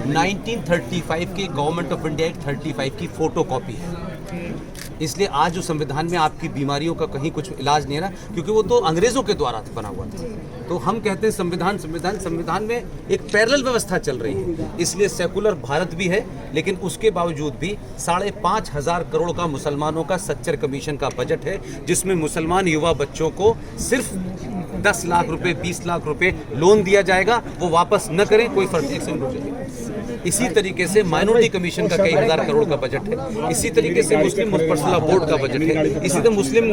1935 की government of India act 35 की photo copy है। इसलिए आज जो संविधान में आपकी बीमारियों का कहीं कुछ इलाज नहीं है ना, क्योंकि वो तो अंग्रेजों के द्वारा बना हुआ था। तो हम कहते हैं संविधान में एक पैरेलल व्यवस्था चल रही है। इसलिए सेकुलर भारत भी है, लेकिन उसके बावजूद भी 5,500 करोड़ का मुसलमानों का सच्चर कमीशन का बजट है, जिसमें मुसलमान युवा बच्चों को सिर्फ 10 लाख रुपए 20 लाख रुपए लोन दिया जाएगा, वो वापस न करें कोई फर्क नहीं। इसी तरीके से माइनॉरिटी कमीशन का कई हजार करोड़ का बजट है। इसी तरीके से मुस्लिम पर्सनल बोर्ड का बजट है। इसी तरह मुस्लिम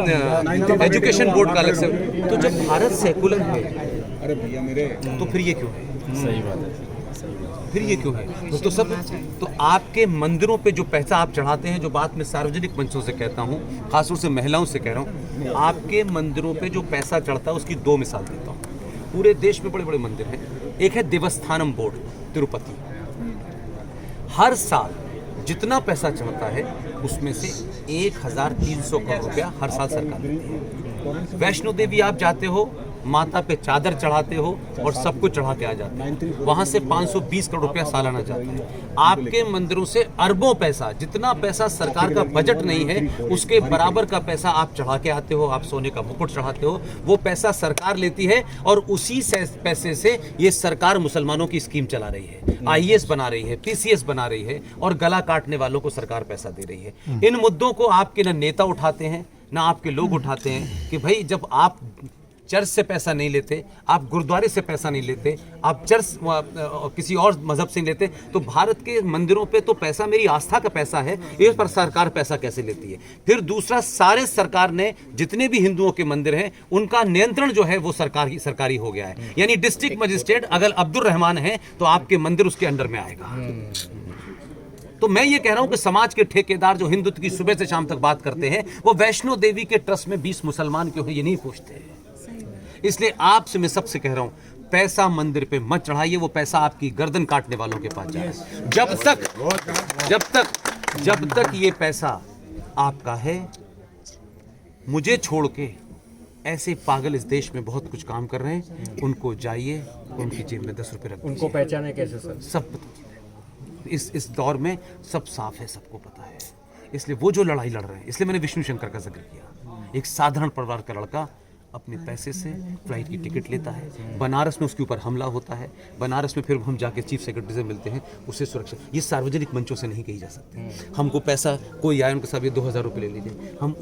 एजुकेशन बोर्ड का अलग से। तो जब भारत सेकुलर है तो फिर ये क्यों है? सही बात है। फिर ये क्यों है? तो सब तो आपके मंदिरों पे जो पैसा आप चढ़ाते हैं, जो बात मैं सार्वजनिक मंचों से कहता हूँ, खासतौर से महिलाओं से कह रहा हूँ, आपके मंदिरों पे जो पैसा चढ़ता है उसकी 2 मिसाल देता हूँ। पूरे देश में बड़े बड़े मंदिर हैं। एक है देवस्थानम बोर्ड तिरुपति। हर साल जितना पैसा चढ़ता है उसमें से 1,300 करोड़ रुपया हर साल सरकार देती है। वैष्णो देवी आप जाते हो, माता पे चादर चढ़ाते हो और सब कुछ चढ़ा के आ जाते हो, वहां से 520 करोड़ रुपया सालाना जाता है। आपके मंदिरों से अरबों पैसा, जितना पैसा सरकार का बजट नहीं है उसके बराबर का पैसा आप चढ़ा के आते हो। आप सोने का मुकुट चढ़ाते हो, वो पैसा सरकार लेती है और उसी पैसे से ये सरकार मुसलमानों की स्कीम चला रही है, IAS बना रही है, PCS बना रही है और गला काटने वालों को सरकार पैसा दे रही है। इन मुद्दों को आपके न नेता उठाते हैं ना आपके लोग उठाते हैं कि भाई जब आप चर्च से पैसा नहीं लेते, आप गुरुद्वारे से पैसा नहीं लेते, आप चर्च किसी और मजहब से नहीं लेते, तो भारत के मंदिरों पे तो पैसा मेरी आस्था का पैसा है, इस पर सरकार पैसा कैसे लेती है? फिर दूसरा, सारे सरकार ने जितने भी हिंदुओं के मंदिर हैं उनका नियंत्रण जो है वो सरकारी हो गया है। यानी डिस्ट्रिक्ट मजिस्ट्रेट अगर अब्दुल रहमान है तो आपके मंदिर उसके अंडर में आएगा। तो मैं ये कह रहा हूं कि समाज के ठेकेदार जो हिंदुत्व की सुबह से शाम तक बात करते हैं, वो वैष्णो देवी के ट्रस्ट में 20 मुसलमान क्यों है ये नहीं पूछते। इसलिए आपसे मैं सबसे कह रहा हूं, पैसा मंदिर पे मत चढ़ाइए, वो पैसा आपकी गर्दन काटने वालों के पास जाए। जब तक ये पैसा आपका है, मुझे छोड़ के ऐसे पागल इस देश में बहुत कुछ काम कर रहे हैं, उनको जाइए, उनकी जेब में 10 रुपए रख दीजिए। उनको पहचाने कैसे सर? सब इस दौर में सब साफ है, सबको पता है। इसलिए वो जो लड़ाई लड़ रहे हैं, इसलिए मैंने विष्णु शंकर का जिक्र किया। एक साधारण परिवार का लड़का अपने पैसे से फ्लाइट की टिकट लेता है, बनारस में उसके ऊपर हमला होता है, बनारस में फिर हम जाके चीफ सेक्रेटरी से मिलते हैं, उससे सुरक्षा। ये सार्वजनिक मंचों से नहीं कही जा सकती। हमको पैसा कोई आए, उनके साथ ये 2,000 रुपये ले लीजिए, हम